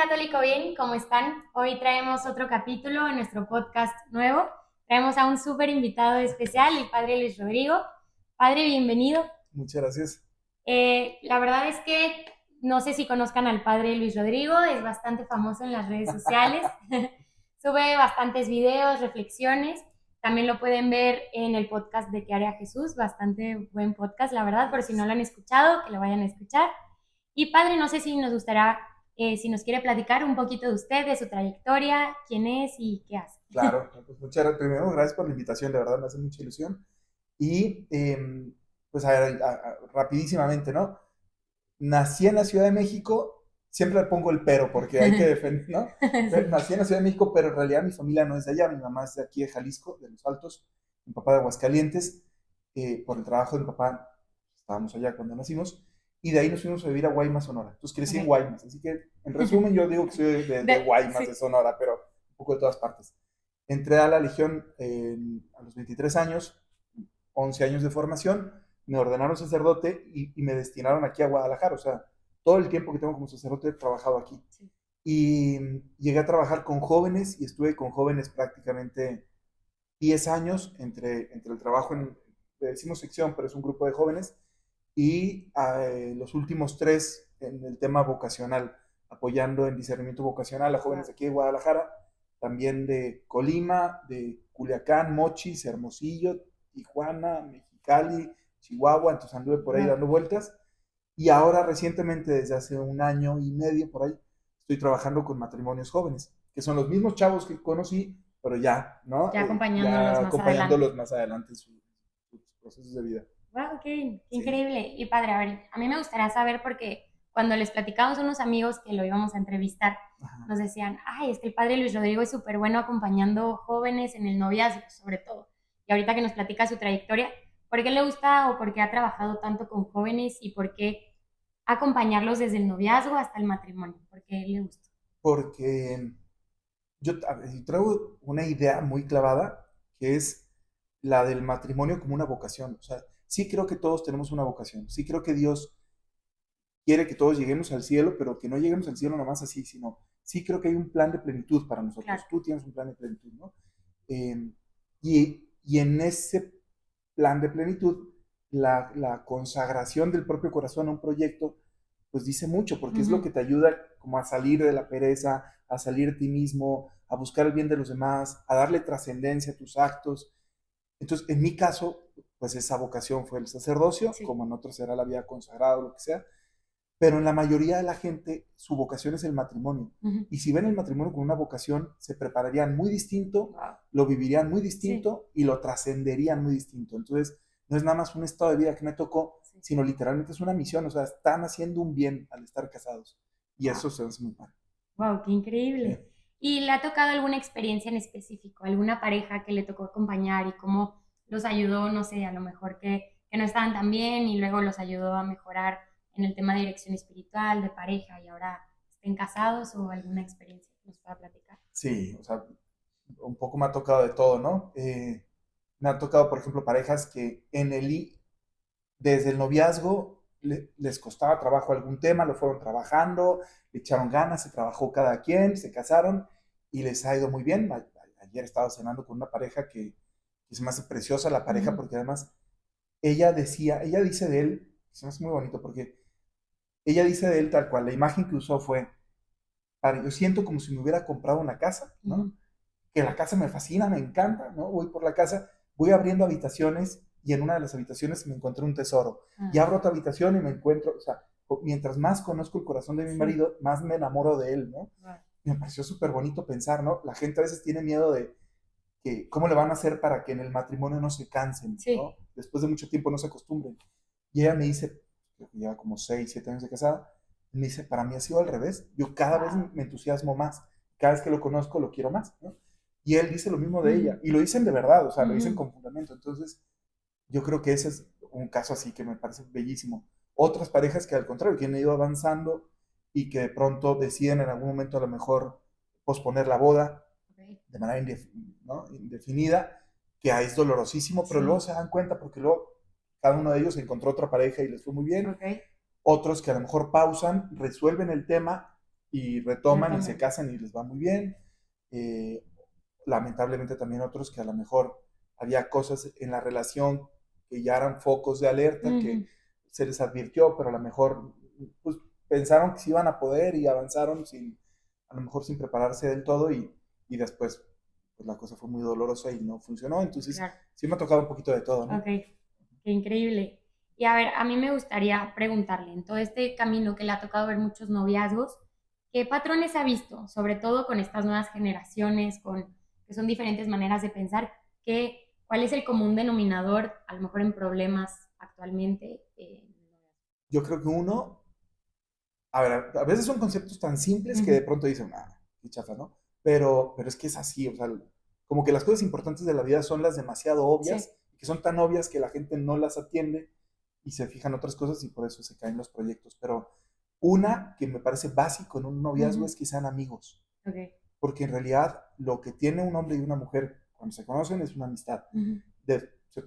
Católico Bien, ¿cómo están? Hoy traemos otro capítulo en nuestro podcast nuevo. Traemos a un súper invitado especial, el Padre Luis Rodrigo. Padre, bienvenido. Muchas gracias. La verdad es que no sé si conozcan al Padre Luis Rodrigo, es bastante famoso en las redes sociales. Sube bastantes videos, reflexiones. También lo pueden ver en el podcast de ¿Qué haría Jesús? Bastante buen podcast, la verdad, por si no lo han escuchado, que lo vayan a escuchar. Y Padre, no sé si nos gustaría, si nos quiere platicar un poquito de usted, de su trayectoria, quién es y qué hace. Claro, pues muchas gracias. Primero, gracias por la invitación, de verdad me hace mucha ilusión. Y pues a ver, rapidísimamente, ¿no? Nací en la Ciudad de México, siempre le pongo el pero porque hay que defender, ¿no? Sí. Nací en la Ciudad de México, pero en realidad mi familia no es de allá, mi mamá es de aquí de Jalisco, de Los Altos, mi papá de Aguascalientes. Por el trabajo de mi papá estábamos allá cuando nacimos, y de ahí nos fuimos a vivir a Guaymas, Sonora. Entonces crecí en Okay. Guaymas, así que en resumen yo digo que soy de Guaymas, de Sí. Sonora, pero un poco de todas partes. Entré a la Legión a los 23 años, 11 años de formación, me ordenaron sacerdote y me destinaron aquí a Guadalajara. O sea, todo el tiempo que tengo como sacerdote he trabajado aquí. Sí. Y llegué a trabajar con jóvenes y estuve con jóvenes prácticamente 10 años entre el trabajo le decimos sección, pero es un grupo de jóvenes, y los últimos 3 en el tema vocacional, apoyando en discernimiento vocacional a jóvenes de aquí de Guadalajara, también de Colima, de Culiacán, Mochis, Hermosillo, Tijuana, Mexicali, Chihuahua. Entonces anduve por ahí Wow. dando vueltas. Y ahora recientemente, desde hace un año y medio por ahí, estoy trabajando con matrimonios jóvenes, que son los mismos chavos que conocí, pero ya, ¿no? Ya acompañándolos Ya más adelante. acompañándolos más adelante en sus procesos de vida. Wow, qué Sí. increíble. Y Padre, a ver, a mí me gustaría saber porque cuando les platicamos a unos amigos que lo íbamos a entrevistar, Ajá. nos decían, ay, es que el Padre Luis Rodrigo es súper bueno acompañando jóvenes en el noviazgo, sobre todo. Y ahorita que nos platica su trayectoria, ¿por qué le gusta o por qué ha trabajado tanto con jóvenes y por qué acompañarlos desde el noviazgo hasta el matrimonio? ¿Por qué le gusta? Porque yo traigo una idea muy clavada, que es la del matrimonio como una vocación. O sea, sí creo que todos tenemos una vocación. Sí creo que Dios quiere que todos lleguemos al cielo, pero que no lleguemos al cielo nomás así, sino sí creo que hay un plan de plenitud para Claro. nosotros. Tú tienes un plan de plenitud, ¿no? Y en ese plan de plenitud, la consagración del propio corazón a un proyecto, pues dice mucho, porque es lo Ujú. que te ayuda como a salir de la pereza, a salir de ti mismo, a buscar el bien de los demás, a darle trascendencia a tus actos. Entonces, en mi caso, pues esa vocación fue el sacerdocio, Sí. como en otros será la vida consagrada o lo que sea, pero en la mayoría de la gente su vocación es el matrimonio. Ujú. Y si ven el matrimonio con una vocación, se prepararían muy distinto, Wow. lo vivirían muy Sí. distinto y lo trascenderían muy distinto. Entonces, no es nada más un estado de vida que me tocó, Sí. sino literalmente es una misión. O sea, están haciendo un bien al estar casados. Y Wow. eso se hace muy padre. Wow, qué Sí. increíble. ¿Y le ha tocado alguna experiencia en específico, alguna pareja que le tocó acompañar y cómo los ayudó, no sé, a lo mejor que no estaban tan bien y luego los ayudó a mejorar en el tema de dirección espiritual, de pareja y ahora estén casados o alguna experiencia que nos pueda platicar? Sí, o sea, un poco me ha tocado de todo, ¿no? Me han tocado, por ejemplo, parejas que desde el noviazgo les costaba trabajo algún tema, lo fueron trabajando, le echaron ganas, se trabajó cada quien, se casaron y les ha ido muy bien. Ayer estaba cenando con una pareja que se me hace preciosa la pareja, Ujú. porque además ella dice de él, se me hace muy bonito porque ella dice de él tal cual, la imagen que usó fue, yo siento como si me hubiera comprado una casa, ¿no? Ujú. Que la casa me fascina, me encanta, ¿no? Voy por la casa, voy abriendo habitaciones y en una de las habitaciones me encontré un tesoro. Y Ah, abro otra habitación y me encuentro, o sea, mientras más conozco el corazón de mi sí. marido, más me enamoro de él, ¿no? Wow. Y me pareció súper bonito pensar, ¿no? La gente a veces tiene miedo de que cómo le van a hacer para que en el matrimonio no se cansen, Sí. ¿no? Después de mucho tiempo no se acostumbren. Y ella me dice, creo que lleva como 6 7 años de casada, me dice, para mí ha sido al revés. Yo cada vez Wow. me entusiasmo más. Cada vez que lo conozco lo quiero más, ¿no? Y él dice lo mismo de ella. Ujú. Y lo dicen de verdad, o sea, lo dicen Ujú. con fundamento. Entonces, yo creo que ese es un caso así que me parece bellísimo. Otras parejas que al contrario, que han ido avanzando y que de pronto deciden en algún momento a lo mejor posponer la boda Ok. de manera ¿no? Indefinida, que es dolorosísimo, pero luego Sí. se dan cuenta porque luego cada uno de ellos encontró otra pareja y les fue muy bien. Ok. Otros que a lo mejor pausan, resuelven el tema y retoman y se Retoman. casan y les va muy bien. Eh, Lamentablemente también otros que a lo mejor había cosas en la relación que ya eran focos de alerta, que Ujú, se les advirtió, pero a lo mejor pues, pensaron que sí iban a poder y avanzaron sin, a lo mejor sin prepararse del todo y después pues la cosa fue muy dolorosa y no funcionó. Entonces claro. sí me ha tocado un poquito de todo, Ok, ¿no? qué increíble. Y a ver, a mí me gustaría preguntarle, en todo este camino que le ha tocado ver muchos noviazgos, ¿qué patrones ha visto? Sobre todo con estas nuevas generaciones, con que son diferentes maneras de pensar, ¿cuál es el común denominador, a lo mejor en problemas actualmente? Yo creo que uno, a ver, a veces son conceptos tan simples que Ujú, de pronto dicen, ah, qué chafa, ¿no? Pero es que es así, o sea, como que las cosas importantes de la vida son las demasiado sí. obvias, que son tan obvias que la gente no las atiende y se fijan en otras cosas y por eso se caen los proyectos. Pero una que me parece básico en un noviazgo Ujú, es que sean amigos, ok, porque en realidad lo que tiene un hombre y una mujer cuando se conocen es una amistad. ujú,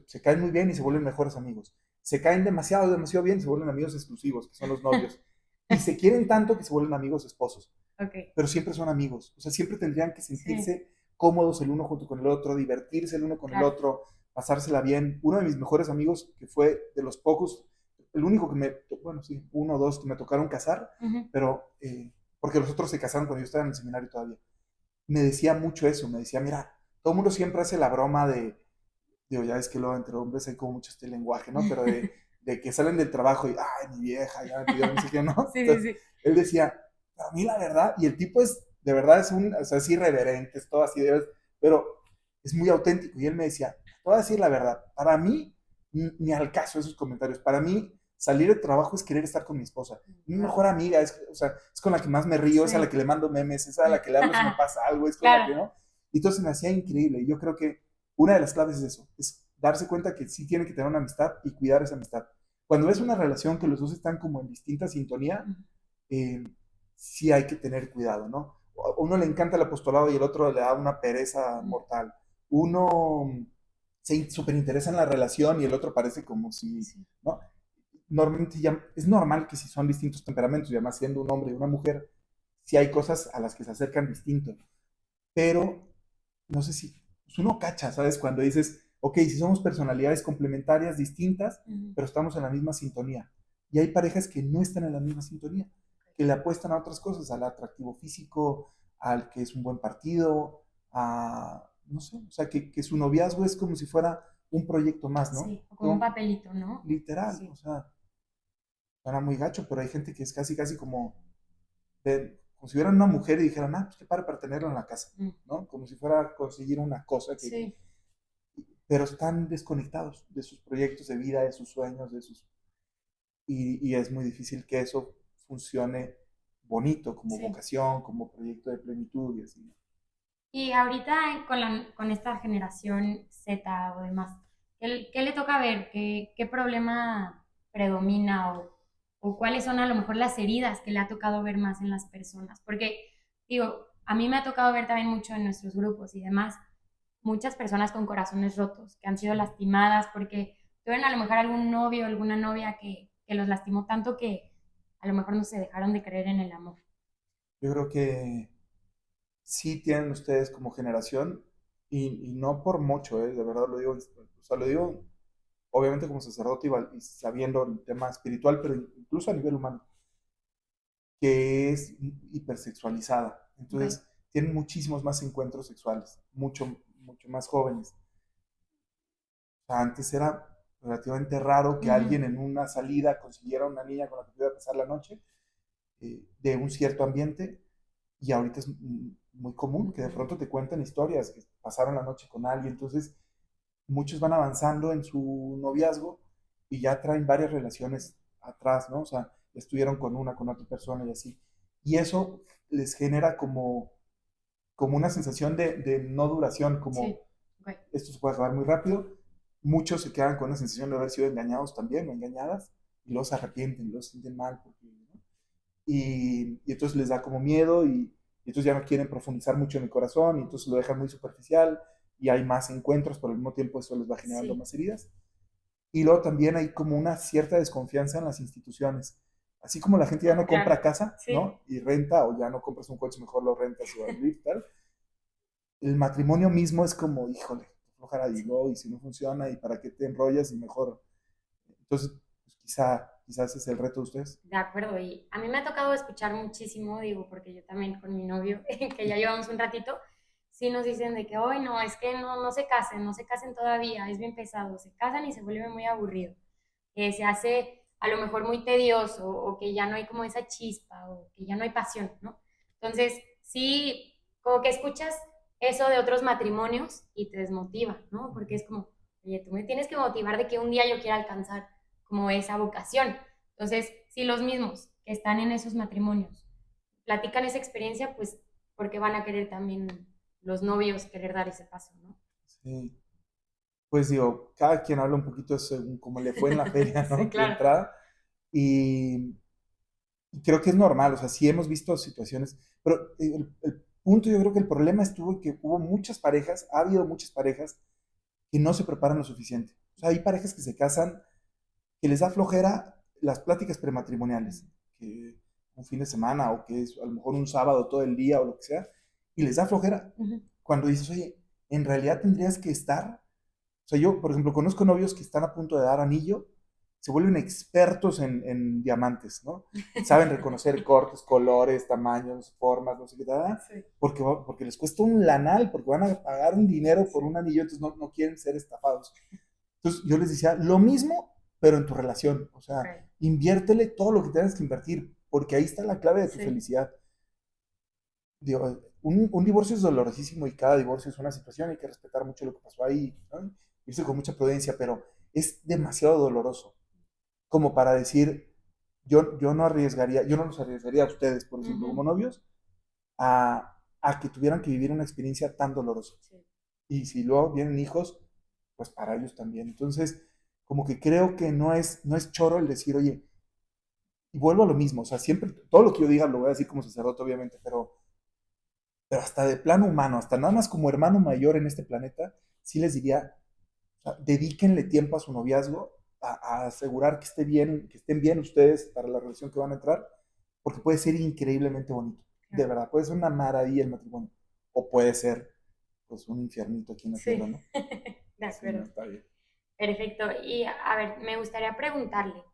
Se caen muy bien y se vuelven mejores amigos. Se caen demasiado, demasiado bien y se vuelven amigos exclusivos, que son los novios. Y se quieren tanto que se vuelven amigos esposos, ok, pero siempre son amigos. O sea, siempre tendrían que sí, sentirse cómodos el uno junto con el otro, divertirse el uno con el claro. otro, pasársela bien. Uno de mis mejores amigos, que fue de los pocos, el único que me, bueno, sí, uno o dos que me tocaron casar, Ujú, pero porque los otros se casaron cuando yo estaba en el seminario todavía, me decía mucho eso, me decía, mira, todo el mundo siempre hace la broma de, digo, ya es que luego entre hombres hay como mucho este lenguaje, ¿no? Pero de que salen del trabajo y, ay, mi vieja, ya me pidió no sé qué, ¿no? sí, sí, Entonces, sí. él decía, a mí la verdad, y el tipo es, de verdad es un, o sea, es irreverente, es todo así, pero es muy auténtico. Y él me decía, te voy a decir la verdad, para mí, ni al caso esos comentarios, para mí, salir del trabajo es querer estar con mi esposa. Mi Wow. mejor amiga, es, o sea, es con la que más me río, es a la Sí, que le mando memes, es a la que le hablo si me pasa algo, es con la claro. que, ¿no? Y entonces me hacía increíble. Y yo creo que una de las claves es eso, es darse cuenta que sí tiene que tener una amistad y cuidar esa amistad. Cuando ves una relación que los dos están como en distinta sintonía, eh, sí hay que tener cuidado, ¿no? A uno le encanta el apostolado y el otro le da una pereza mortal. Uno se súper interesa en la relación y el otro parece como si, Sí, ¿no? Normalmente ya es normal que si son distintos temperamentos, y además siendo un hombre y una mujer, sí hay cosas a las que se acercan distinto. Pero no sé si pues uno cacha, ¿sabes? Cuando dices, ok, si somos personalidades complementarias distintas, ujú, pero estamos en la misma sintonía. Y hay parejas que no están en la misma sintonía, que le apuestan a otras cosas, al atractivo físico, al que es un buen partido, a, no sé, o sea, que su noviazgo es como si fuera un proyecto más, ¿no? sí, o como un Como, papelito, ¿no? literal, o Sí. sea, suena muy gacho, pero hay gente que es casi, casi como como si hubieran una mujer y dijeran, ah, pues qué para tenerla en la casa, Mm, ¿no? Como si fuera conseguir una cosa que, sí. pero están desconectados de sus proyectos de vida, de sus sueños, y es muy difícil que eso funcione bonito, como Sí. vocación, como proyecto de plenitud y así, ¿no? Y ahorita con esta generación Z o demás, ¿qué le toca ver? ¿Qué problema predomina o cuáles son a lo mejor las heridas que le ha tocado ver más en las personas? Porque, digo, a mí me ha tocado ver también mucho en nuestros grupos y demás, muchas personas con corazones rotos, que han sido Sí. lastimadas porque tuvieron a lo mejor algún novio o alguna novia que los lastimó tanto que a lo mejor no se dejaron de creer en el amor. Yo creo que sí tienen ustedes como generación, y no por mucho, de verdad lo digo, o sea, lo digo obviamente como sacerdote y sabiendo el tema espiritual, pero incluso a nivel humano que es hipersexualizada. Ok. Entonces, tienen muchísimos más encuentros sexuales, mucho, mucho más jóvenes. O sea, antes era relativamente raro que Ujú, alguien en una salida consiguiera una niña con la que pudiera pasar la noche de un cierto ambiente, y ahorita es muy común muy que de común. pronto te cuenten historias que pasaron la noche con alguien. Entonces, muchos van avanzando en su noviazgo y ya traen varias relaciones atrás, ¿no? O sea, estuvieron con una, con otra persona y así. Y eso les genera como una sensación de no duración, Sí, como ok. esto se puede acabar muy rápido. Muchos se quedan con una sensación de haber sido engañados también o engañadas y luego se arrepienten, luego se sienten mal. Porque, ¿no? Y entonces les da como miedo y entonces ya no quieren profundizar mucho en el corazón y entonces lo dejan muy superficial y hay más encuentros, pero al mismo tiempo eso les va generando Sí. más heridas. Y luego también hay como una cierta desconfianza en las instituciones. así como la gente ya no Claro, compra casa, sí, ¿no? Y renta, o ya no compras un coche, mejor lo rentas o al tal, el matrimonio mismo es como, híjole, qué flojera, y sí, luego, y si no funciona, y para qué te enrollas, y mejor. Entonces, pues quizás ese es el reto de ustedes. de acuerdo. Y a mí me ha tocado escuchar muchísimo, digo, porque yo también con mi novio, que ya llevamos un ratito, sí nos dicen de que hoy no, es que no, no se casen todavía, es bien pesado, se casan y se vuelve muy aburrido, se hace a lo mejor muy tedioso o que ya no hay como esa chispa o que ya no hay pasión, ¿no? Entonces, sí, como que escuchas eso de otros matrimonios y te desmotiva, ¿no? Porque es como, oye, tú me tienes que motivar de que un día yo quiera alcanzar como esa vocación. Entonces, si los mismos que están en esos matrimonios platican esa experiencia, pues porque van a querer también los novios querer dar ese paso, ¿no? Sí. Pues digo, cada quien habla un poquito según cómo le fue en la feria, Sí, ¿no? De claro. entrada. Y, y creo que es normal, o sea, sí hemos visto situaciones, pero el punto, yo creo que el problema estuvo en que hubo muchas parejas, ha habido muchas parejas que no se preparan lo suficiente. O sea, hay parejas que se casan, que les da flojera las pláticas prematrimoniales, que un fin de semana o que es a lo mejor un sábado todo el día o lo que sea, y les da flojera. Ujú. Cuando dices, oye, en realidad tendrías que estar, o sea, yo, por ejemplo, conozco novios que están a punto de dar anillo, se vuelven expertos en diamantes, ¿no? Saben reconocer cortes, colores, tamaños, formas, no sé qué tal, Sí, porque les cuesta un lanal, porque van a pagar un dinero por sí, un anillo, entonces no quieren ser estafados. Entonces yo les decía, lo mismo, pero en tu relación. O ok, sea, inviértele todo lo que tengas que invertir, porque ahí está la clave de tu sí, felicidad. Digo, un divorcio es dolorosísimo y cada divorcio es una situación, hay que respetar mucho lo que pasó ahí, ¿no? Irse con mucha prudencia, pero es demasiado doloroso como para decir, yo no arriesgaría, yo no los arriesgaría a ustedes, por ejemplo, como ujú, novios, a que tuvieran que vivir una experiencia tan dolorosa. sí, Y si luego vienen hijos, pues para ellos también. Entonces, como que creo que no es choro el decir, oye, y vuelvo a lo mismo, o sea, siempre, todo lo que yo diga lo voy a decir como sacerdote, obviamente, pero hasta de plano humano, hasta nada más como hermano mayor en este planeta, sí les diría, o sea, dedíquenle tiempo a su noviazgo, a asegurar que esté bien, que estén bien ustedes para la relación que van a entrar, porque puede ser increíblemente bonito, de claro. verdad, puede ser una maravilla el matrimonio, o puede ser, pues, un infiernito aquí en la tierra, Sí, ¿no? de Sí, no acuerdo. está bien. Perfecto. Y a ver, me gustaría preguntarle,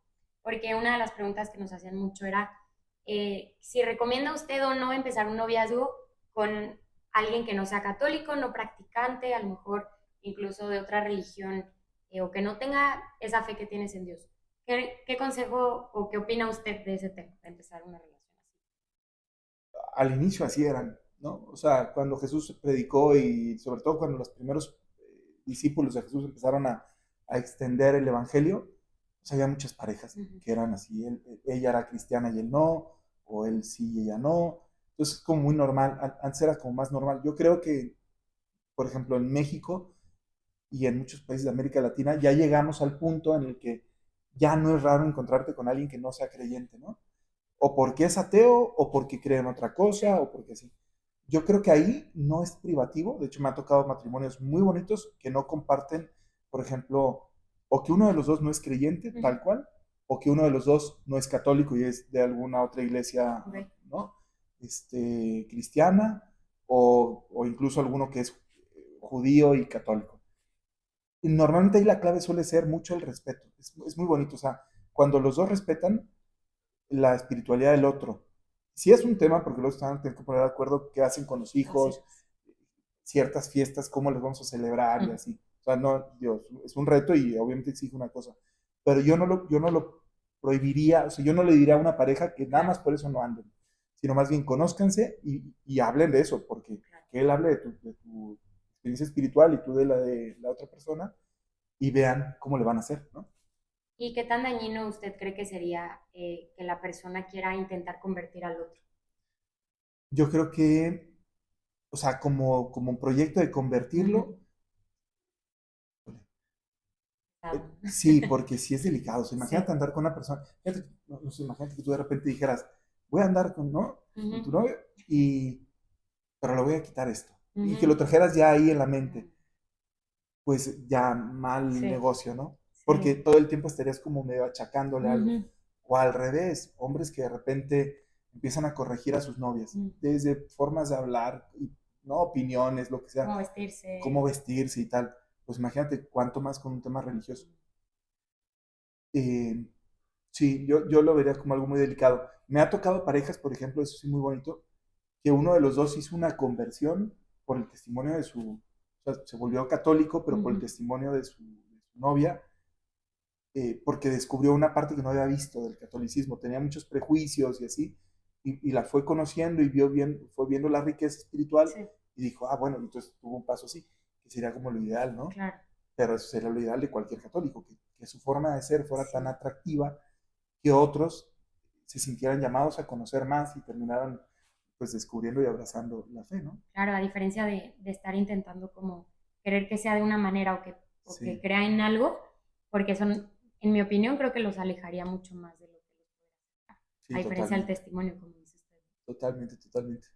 porque una de las preguntas que nos hacían mucho era si recomienda usted o no empezar un noviazgo con alguien que no sea católico, no practicante, a lo mejor incluso de otra religión, o que no tenga esa fe que tienes en Dios. ¿Qué consejo o qué opina usted de ese tema, de empezar una relación Al inicio así eran, ¿no? O sea, cuando Jesús predicó y sobre todo cuando los primeros discípulos de Jesús empezaron a extender el evangelio, pues había muchas parejas así? Ujú, que eran así. Ella era cristiana y él no, o él sí y ella no. Entonces es como muy normal. Antes era como más normal. Yo creo que, por ejemplo, en México y en muchos países de América Latina ya llegamos al punto en el que ya no es raro encontrarte con alguien que no sea creyente, ¿no? O porque es ateo, o porque cree en otra cosa, sí. o porque sí. Yo creo que ahí no es privativo. De hecho, me ha tocado matrimonios muy bonitos que no comparten, por ejemplo, o que uno de los dos no es creyente, Ujú, tal cual, o que uno de los dos no es católico y es de alguna otra iglesia, ok, ¿no? Cristiana, o incluso alguno que es judío y católico. Y normalmente ahí la clave suele ser mucho el respeto. Es muy bonito. O sea, cuando los dos respetan la espiritualidad del otro. Si es un tema, porque luego están tienen que poner de acuerdo qué hacen con los así hijos, es. ciertas fiestas, cómo les vamos a celebrar y Ujú, así. O sea, no, Dios, es un reto y obviamente exige una cosa. Pero yo no lo prohibiría, o sea, yo no le diría a una pareja que nada claro, más por eso no anden, sino más bien conózcanse y hablen de eso, porque claro. que él hable de tu experiencia espiritual y tú de la otra persona y vean cómo le van a hacer, ¿no? ¿Y qué tan dañino usted cree que sería que la persona quiera intentar convertir al otro? Yo creo que, o sea, como un proyecto de Ujú, convertirlo, claro. sí, porque sí es delicado. O sea, Sí. imagínate andar con una persona, no sé, imagínate que tú de repente dijeras, voy a andar con, ¿no? Con tu Ujú, novio, pero le voy a quitar esto. Y que ujú, lo trajeras ya ahí en la mm, mente, pues ya mal sí, negocio, ¿no? Porque sí. todo el tiempo estarías como medio achacándole algo. Ujú, O al revés, hombres que de repente empiezan a corregir a sus novias, desde formas de hablar, ¿no? Opiniones, lo que sea, cómo vestirse y tal. Pues imagínate cuánto más con un tema religioso. Eh, sí, yo lo vería como algo muy delicado. Me ha tocado parejas, por ejemplo, eso sí muy bonito, que uno de los dos hizo una conversión por el testimonio de su, o sea, se volvió católico, pero por el testimonio de su novia, porque descubrió una parte que no había visto del catolicismo, tenía muchos prejuicios y así, y la fue conociendo y fue viendo la riqueza espiritual, sí. Y dijo, bueno, entonces tuvo un paso así, que sería como lo ideal, ¿no? Claro. Pero eso sería lo ideal de cualquier católico, que su forma de ser fuera tan atractiva que otros se sintieran llamados a conocer más y terminaran pues descubriendo y abrazando la fe, ¿no? Claro, a diferencia de estar intentando como querer que sea de una manera o que crea en algo, porque son, en mi opinión, creo que los alejaría mucho más de lo que los puede acercar. Sí, a diferencia del testimonio, como dice usted. Totalmente.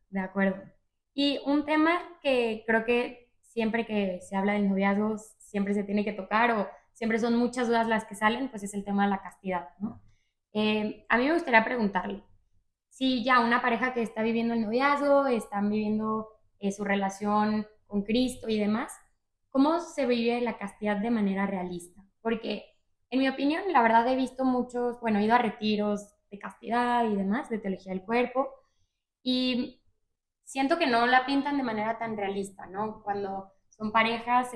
De acuerdo. Y un tema que creo que siempre que se habla del noviazgo siempre se tiene que tocar o siempre son muchas dudas las que salen, pues es el tema de la castidad, ¿no? A mí me gustaría preguntarle, si ya una pareja que está viviendo el noviazgo, están viviendo su relación con Cristo y demás, ¿cómo se vive la castidad de manera realista? Porque, en mi opinión, la verdad he visto muchos, bueno, he ido a retiros de castidad y demás, de teología del cuerpo, y siento que no la pintan de manera tan realista, ¿no? Cuando son parejas,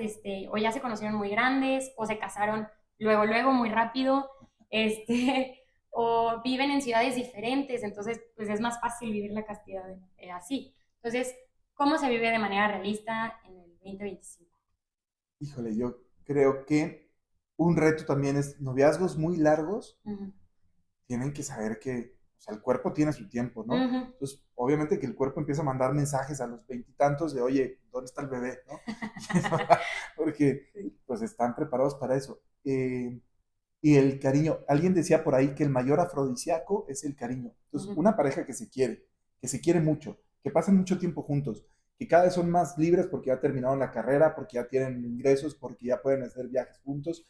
o ya se conocieron muy grandes, o se casaron luego, muy rápido, o viven en ciudades diferentes, entonces pues es más fácil vivir la castidad así. Entonces, ¿cómo se vive de manera realista en el 2025? Híjole, yo creo que un reto también es noviazgos muy largos, tienen que saber que, o sea, el cuerpo tiene su tiempo, ¿no? Entonces, obviamente que el cuerpo empieza a mandar mensajes a los veintitantos de, oye, ¿dónde está el bebé? ¿No? Porque, pues, están preparados para eso. Y el cariño, alguien decía por ahí que el mayor afrodisíaco es el cariño. Entonces, una pareja que se quiere mucho, que pasan mucho tiempo juntos, que cada vez son más libres porque ya terminaron la carrera, porque ya tienen ingresos, porque ya pueden hacer viajes juntos.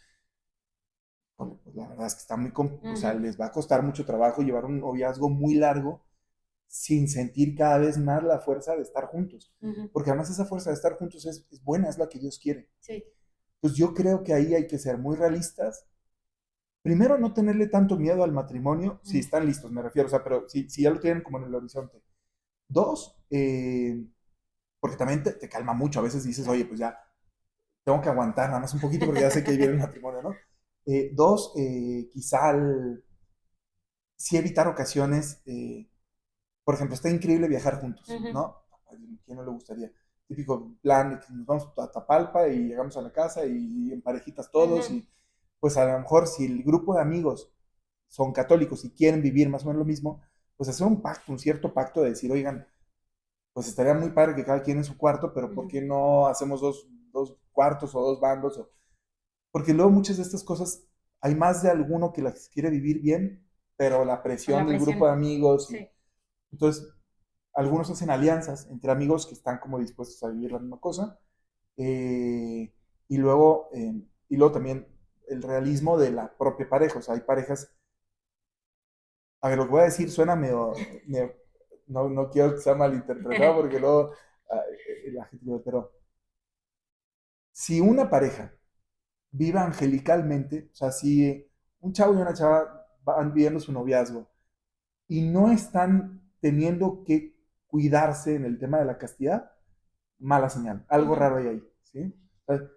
Bueno, pues la verdad es que está muy, o sea, les va a costar mucho trabajo llevar un noviazgo muy largo sin sentir cada vez más la fuerza de estar juntos. Porque además esa fuerza de estar juntos es buena, es la que Dios quiere. Sí. Pues yo creo que ahí hay que ser muy realistas. Primero, no tenerle tanto miedo al matrimonio, si están listos, me refiero, o sea, pero si ya lo tienen como en el horizonte. Dos, porque también te calma mucho, a veces dices, oye, pues ya, tengo que aguantar nada más un poquito porque ya sé que viene el matrimonio, ¿no? Dos, quizá sí evitar ocasiones, por ejemplo, está increíble viajar juntos, ¿no? ¿A quién no le gustaría? Típico plan, que nos vamos a Tapalpa y llegamos a la casa y en parejitas todos y pues a lo mejor si el grupo de amigos son católicos y quieren vivir más o menos lo mismo, pues hacer un pacto, un cierto pacto de decir, oigan, pues estaría muy padre que cada quien en su cuarto, pero ¿por qué no hacemos dos cuartos o dos bandos? Porque luego muchas de estas cosas, hay más de alguno que las quiere vivir bien, pero la presión del grupo de amigos, entonces algunos hacen alianzas entre amigos que están como dispuestos a vivir la misma cosa, y luego también el realismo de la propia pareja, o sea, hay parejas, a ver, lo que voy a decir suena no quiero que sea malinterpretado porque luego la gente, pero si una pareja vive angelicalmente, o sea, si un chavo y una chava van viviendo su noviazgo y no están teniendo que cuidarse en el tema de la castidad, mala señal, algo raro hay ahí, ¿sí? O sea,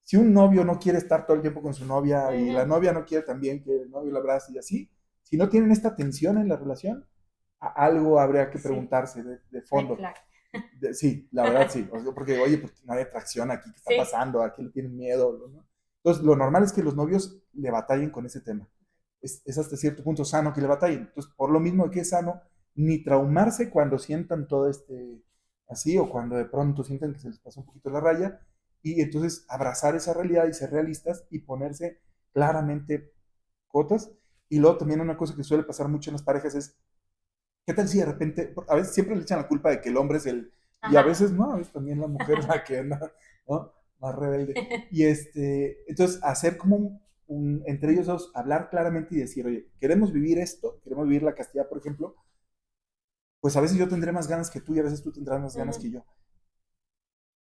si un novio no quiere estar todo el tiempo con su novia y la novia no quiere también que el novio la abrace y así, si no tienen esta tensión en la relación, algo habría que preguntarse de fondo. Sí, la verdad sí, porque oye, pues no hay atracción aquí, ¿qué está pasando? ¿A qué le tienen miedo? ¿No? Entonces, lo normal es que los novios le batallen con ese tema. Es hasta cierto punto sano que le batallen. Entonces, por lo mismo que es sano, ni traumarse cuando sientan todo así o cuando de pronto sientan que se les pasa un poquito la raya y entonces abrazar esa realidad y ser realistas y ponerse claramente cotas. Y luego también una cosa que suele pasar mucho en las parejas es, ¿qué tal si de repente, a veces siempre le echan la culpa de que el hombre es y a veces no, a veces también la mujer es la que anda, ¿no? Más rebelde. Y entonces hacer como entre ellos dos, hablar claramente y decir, oye, queremos vivir esto, queremos vivir la castidad, por ejemplo, pues a veces yo tendré más ganas que tú y a veces tú tendrás más ganas que yo.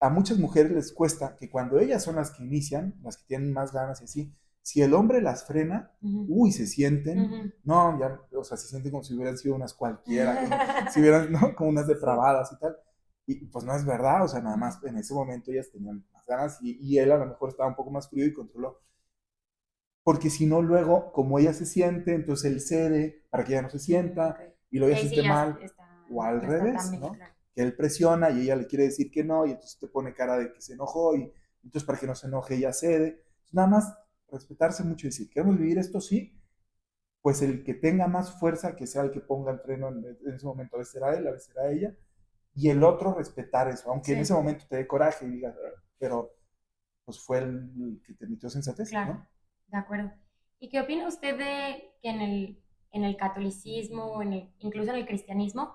A muchas mujeres les cuesta que cuando ellas son las que inician, las que tienen más ganas y así, si el hombre las frena, uy, se sienten, no, ya, o sea, se sienten como si hubieran sido unas cualquiera, como si hubieran, ¿no? Como unas depravadas y tal. Y pues no es verdad, o sea, nada más en ese momento ellas tenían más ganas y él a lo mejor estaba un poco más frío y controló. Porque si no, luego, como ella se siente, entonces él cede para que ella no se sienta y luego ella se siente mal. O al revés, ¿no? Claro. Que él presiona y ella le quiere decir que no y entonces te pone cara de que se enojó y entonces para que no se enoje ella cede. Entonces, nada más respetarse mucho y decir, ¿queremos vivir esto? Sí. Pues el que tenga más fuerza, que sea el que ponga el freno en ese momento, a veces será él, a veces será ella. Y el otro respetar eso, aunque en ese momento te dé coraje y digas, pero pues fue el que te emitió sensatez, claro, ¿no? De acuerdo. ¿Y qué opina usted de que en el catolicismo o incluso en el cristianismo,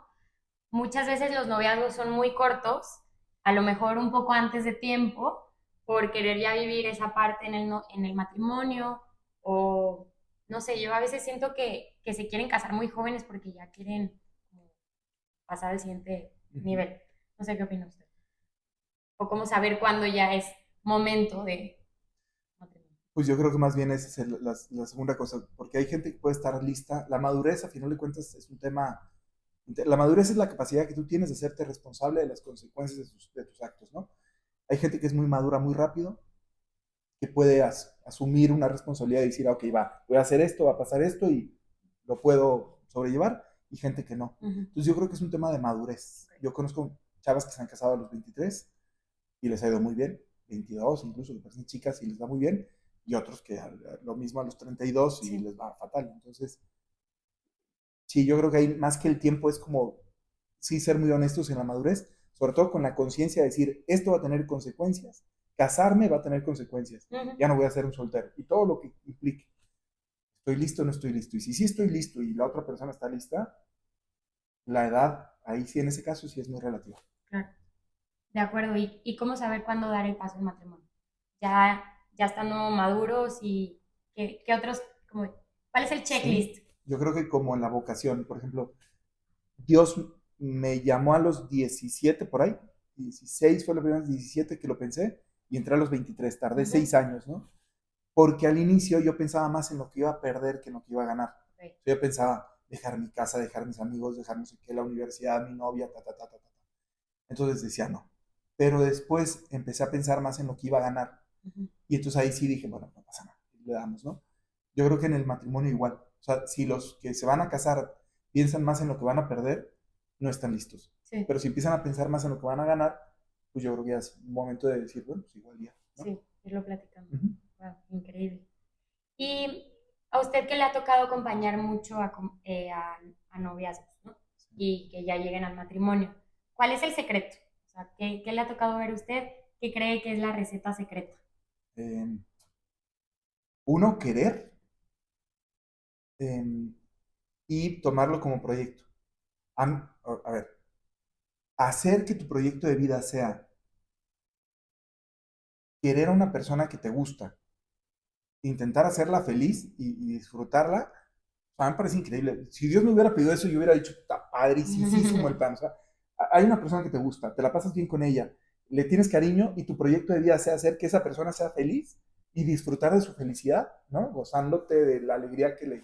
muchas veces los noviazgos son muy cortos, a lo mejor un poco antes de tiempo, por querer ya vivir esa parte en el matrimonio, o no sé, yo a veces siento que se quieren casar muy jóvenes porque ya quieren pasar al siguiente nivel? No sé qué opina usted. O cómo saber cuándo ya es momento de matrimonio. Pues yo creo que más bien esa es la segunda cosa, porque hay gente que puede estar lista. La madurez, a final de cuentas, es un tema. La madurez es la capacidad que tú tienes de hacerte responsable de las consecuencias de tus actos, ¿no? Hay gente que es muy madura muy rápido, que puede asumir una responsabilidad y decir, ok, va, voy a hacer esto, va a pasar esto y lo puedo sobrellevar, y gente que no. Entonces yo creo que es un tema de madurez. Yo conozco chavas que se han casado a los 23 y les ha ido muy bien, 22 incluso, que parecen chicas y les va muy bien, y otros que lo mismo a los 32 y les va fatal. Entonces, sí, yo creo que hay más que el tiempo, es como, sí, ser muy honestos en la madurez, sobre todo con la conciencia de decir, esto va a tener consecuencias, casarme va a tener consecuencias, ya no voy a ser un soltero, y todo lo que implique, estoy listo o no estoy listo, y si sí estoy listo y la otra persona está lista, la edad, ahí sí en ese caso sí es muy relativa. Claro. De acuerdo. ¿Y cómo saber cuándo dar el paso al matrimonio? Ya estando maduros y qué otros, como, ¿cuál es el checklist? Sí, yo creo que como en la vocación, por ejemplo, Dios me llamó a los 17 por ahí, 16 fue la primera vez, 17 que lo pensé, y entré a los 23, tardé 6 años, ¿no? Porque al inicio yo pensaba más en lo que iba a perder que en lo que iba a ganar. Yo pensaba dejar mi casa, dejar mis amigos, dejar no sé qué, la universidad, mi novia, ta, ta, ta, ta, ta. Entonces decía no. Pero después empecé a pensar más en lo que iba a ganar. Y entonces ahí sí dije, bueno, no pasa nada, le damos, ¿no? Yo creo que en el matrimonio igual. O sea, si los que se van a casar piensan más en lo que van a perder, no están listos. Sí. Pero si empiezan a pensar más en lo que van a ganar, pues yo creo que ya es un momento de decir, bueno, pues igual ya, ¿no? Sí, irlo platicando. Wow, increíble. ¿Y a usted que le ha tocado acompañar mucho a noviazgos, ¿no? Sí. Y que ya lleguen al matrimonio, ¿cuál es el secreto? O sea, ¿qué le ha tocado ver a usted? ¿Qué cree que es la receta secreta? Uno, querer y tomarlo como proyecto. A ver, hacer que tu proyecto de vida sea querer a una persona que te gusta, intentar hacerla feliz y disfrutarla. O sea, me parece increíble. Si Dios me hubiera pedido eso, yo hubiera dicho, está padrísimo el plan. O sea, hay una persona que te gusta, te la pasas bien con ella, le tienes cariño y tu proyecto de vida sea hacer que esa persona sea feliz y disfrutar de su felicidad, ¿no? Gozándote de la alegría que le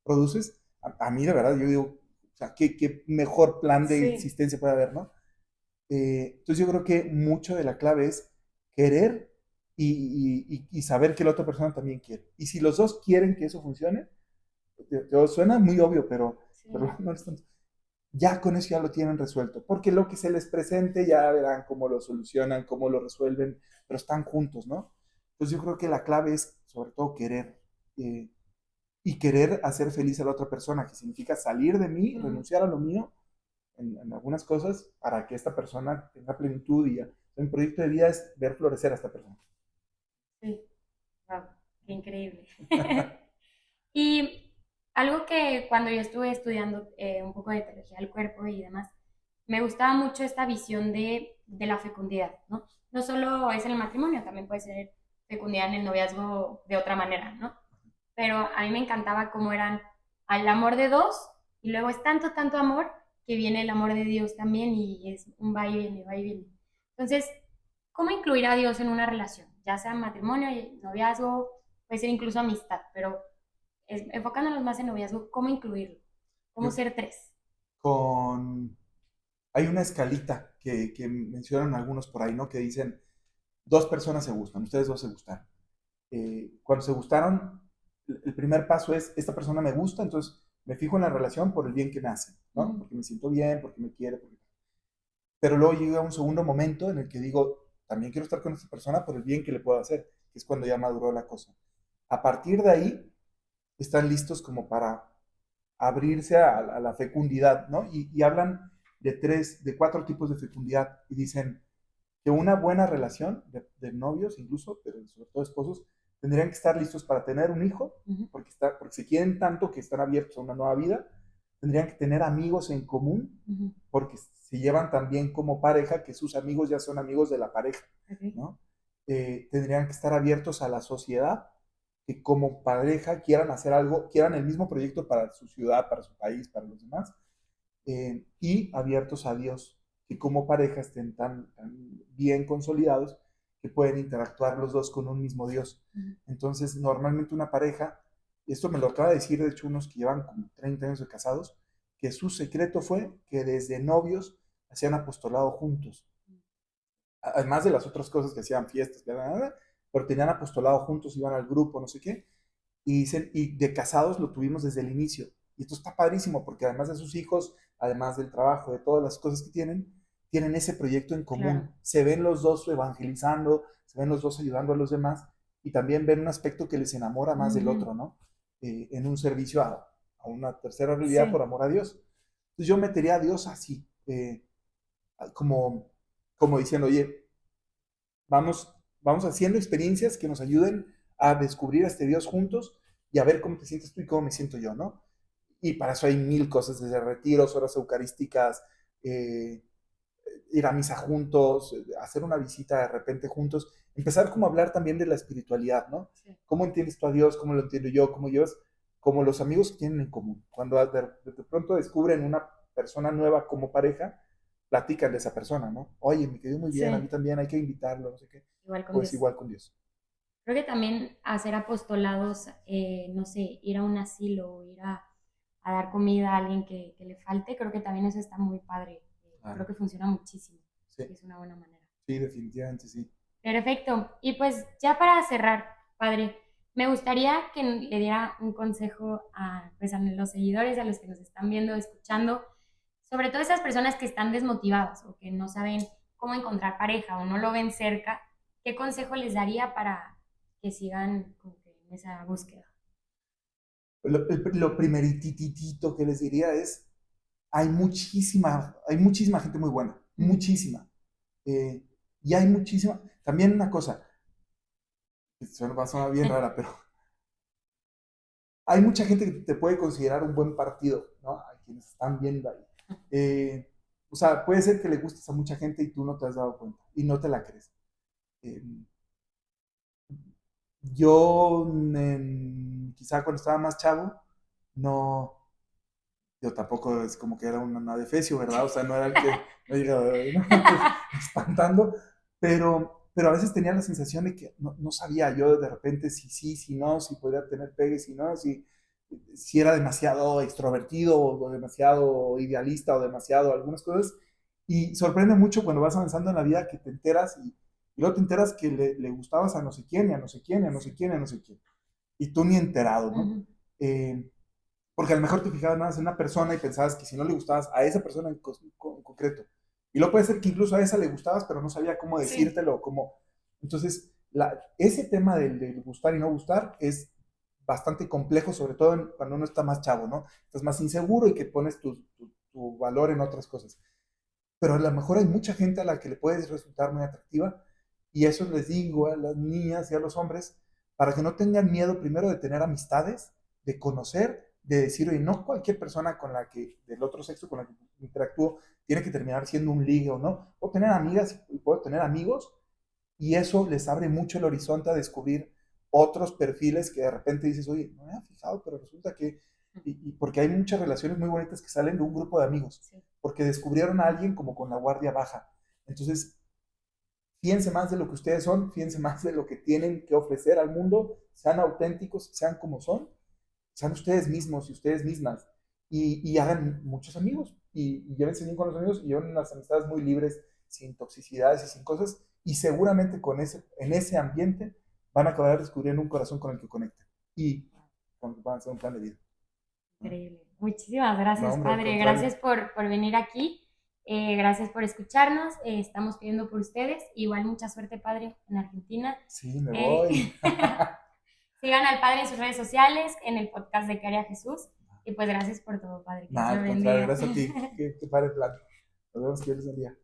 produces. A mí, de verdad, yo digo, o sea, qué mejor plan de existencia puede haber, ¿no? Entonces yo creo que mucho de la clave es querer y saber que la otra persona también quiere. Y si los dos quieren que eso funcione, suena muy obvio, pero no es tanto. Ya con eso ya lo tienen resuelto, porque lo que se les presente ya verán cómo lo solucionan, cómo lo resuelven, pero están juntos, ¿no? Entonces yo creo que la clave es sobre todo querer, y querer hacer feliz a la otra persona, que significa salir de mí, renunciar a lo mío en algunas cosas para que esta persona tenga plenitud y ya. Mi proyecto de vida es ver florecer a esta persona. Sí, wow, qué increíble. Y algo que cuando yo estuve estudiando un poco de teología del cuerpo y demás, me gustaba mucho esta visión de la fecundidad, ¿no? No solo es en el matrimonio, también puede ser fecundidad en el noviazgo de otra manera, ¿no? Pero a mí me encantaba cómo eran al amor de dos y luego es tanto, tanto amor que viene el amor de Dios también y es un va y viene, va y viene. Entonces, ¿cómo incluir a Dios en una relación? Ya sea matrimonio, noviazgo, puede ser incluso amistad, pero enfocándonos más en noviazgo, ¿cómo incluirlo? ¿Cómo Yo ser tres? con... Hay una escalita que mencionan algunos por ahí, ¿no? Que dicen, dos personas se gustan, ustedes dos se gustaron. Cuando se gustaron, el primer paso es, esta persona me gusta, entonces me fijo en la relación por el bien que me hace, ¿no? Ujú, Porque me siento bien, porque me quiere, pero luego llega un segundo momento en el que digo, también quiero estar con esta persona por el bien que le puedo hacer, que es cuando ya maduró la cosa. A partir de ahí, están listos como para abrirse a la fecundidad, ¿no? Y hablan de cuatro tipos de fecundidad y dicen que una buena relación de novios incluso, pero sobre todo esposos, tendrían que estar listos para tener un hijo, ujú, porque se quieren tanto que están abiertos a una nueva vida, tendrían que tener amigos en común, ujú. porque se llevan tan bien como pareja que sus amigos ya son amigos de la pareja, Ok. ¿no? Tendrían que estar abiertos a la sociedad, que como pareja quieran hacer algo, quieran el mismo proyecto para su ciudad, para su país, para los demás, y abiertos a Dios, que como pareja estén tan bien consolidados que pueden interactuar los dos con un mismo Dios. Ujú. Entonces, normalmente una pareja, esto me lo acaba de decir, de hecho, unos que llevan como 30 años de casados, que su secreto fue que desde novios hacían apostolado juntos. Además de las otras cosas que hacían fiestas, pero tenían apostolado juntos, iban al grupo, no sé qué, y dicen, y de casados lo tuvimos desde el inicio. Y esto está padrísimo porque además de sus hijos, además del trabajo, de todas las cosas que tienen ese proyecto en Claro. común. Se ven los dos evangelizando, se ven los dos ayudando a los demás y también ven un aspecto que les enamora más del Ujú. otro, ¿no? En un servicio a una tercera realidad por Sí. amor a Dios. Entonces yo metería a Dios así, como, como diciendo, oye, vamos haciendo experiencias que nos ayuden a descubrir a este Dios juntos y a ver cómo te sientes tú y cómo me siento yo, ¿no? Y para eso hay mil cosas, desde retiros, horas eucarísticas, eh, ir a misa juntos, hacer una visita de repente juntos, empezar como a hablar también de la espiritualidad, ¿no? Sí. ¿Cómo entiendes tú a Dios? ¿Cómo lo entiendo yo? ¿Cómo llevas? Como los amigos que tienen en común. Cuando de pronto descubren una persona nueva como pareja, platican de esa persona, ¿no? Oye, me quedó muy bien, a mí Sí. también hay que invitarlo, no sé qué. Igual con Pues Dios. igual con Dios. Creo que también hacer apostolados, no sé, ir a un asilo, ir a dar comida a alguien que le falte, creo que también eso está muy padre. Creo Claro. que funciona muchísimo. Sí, Es una buena manera. sí, definitivamente sí. Perfecto. Y pues ya para cerrar, padre, me gustaría que le diera un consejo a, pues, a los seguidores, a los que nos están viendo, escuchando, sobre todo esas personas que están desmotivadas o que no saben cómo encontrar pareja o no lo ven cerca. ¿Qué consejo les daría para que sigan como que en esa búsqueda? Lo primerititito que les diría es, hay muchísima gente muy buena, Ujú. muchísima. Eh, y hay muchísima, también una cosa, suena, va a sonar bien rara, pero hay mucha gente que te puede considerar un buen partido, ¿no? A quienes están viendo ahí. O sea, puede ser que le gustes a mucha gente y tú no te has dado cuenta y no te la crees. Eh, yo, quizá cuando estaba más chavo, no, yo tampoco es como que era un adefesio, ¿verdad? O sea, no era el que no llegaba ¿no? espantando, pero a veces tenía la sensación de que no sabía yo de repente si sí, si no, si podía tener pegue, si no, si era demasiado extrovertido o demasiado idealista o demasiado algunas cosas. Y sorprende mucho cuando vas avanzando en la vida que te enteras y luego te enteras que le gustabas a no sé quién, y a no sé quién, y a no sé quién, y a no sé quién. Y tú ni enterado, ¿no? Ujú. Porque a lo mejor te fijabas nada más en una persona y pensabas que si no le gustabas a esa persona en concreto. Y luego puede ser que incluso a esa le gustabas, pero no sabía cómo Sí. decírtelo, cómo... Entonces, ese tema del gustar y no gustar es bastante complejo, sobre todo cuando uno está más chavo, ¿no? Estás más inseguro y que pones tu valor en otras cosas. Pero a lo mejor hay mucha gente a la que le puedes resultar muy atractiva y eso les digo a las niñas y a los hombres para que no tengan miedo primero de tener amistades, de conocer, de decir, oye, no cualquier persona con la que, del otro sexo con la que interactúo, tiene que terminar siendo un ligue o no. Puedo tener amigas y puedo tener amigos Y eso les abre mucho el horizonte a descubrir otros perfiles que de repente dices, oye, no me había fijado, pero resulta que... Y porque hay muchas relaciones muy bonitas que salen de un grupo de amigos, Sí. porque descubrieron a alguien como con la guardia baja. Entonces, fíjense más de lo que ustedes son, fíjense más de lo que tienen que ofrecer al mundo, sean auténticos, sean como son, sean ustedes mismos y ustedes mismas, y hagan muchos amigos, y llévense bien con los amigos, y lleven unas amistades muy libres, sin toxicidades y sin cosas, y seguramente en ese ambiente van a acabar descubriendo un corazón con el que conecten, y van a hacer un plan de vida. Increíble. Muchísimas No, gracias, hombre, al padre. contrario. Gracias por venir aquí. Gracias por escucharnos. Estamos pidiendo por ustedes. Igual mucha suerte, padre, en Argentina. Sí, me Eh, voy. Sigan al padre en sus redes sociales, en el podcast de ¿Qué haría Jesús? Y pues gracias por todo, padre. Que Dios Nada, lo al contrario, bendiga. gracias a ti. Qué padre plan. Nos vemos, que Dios les bendiga.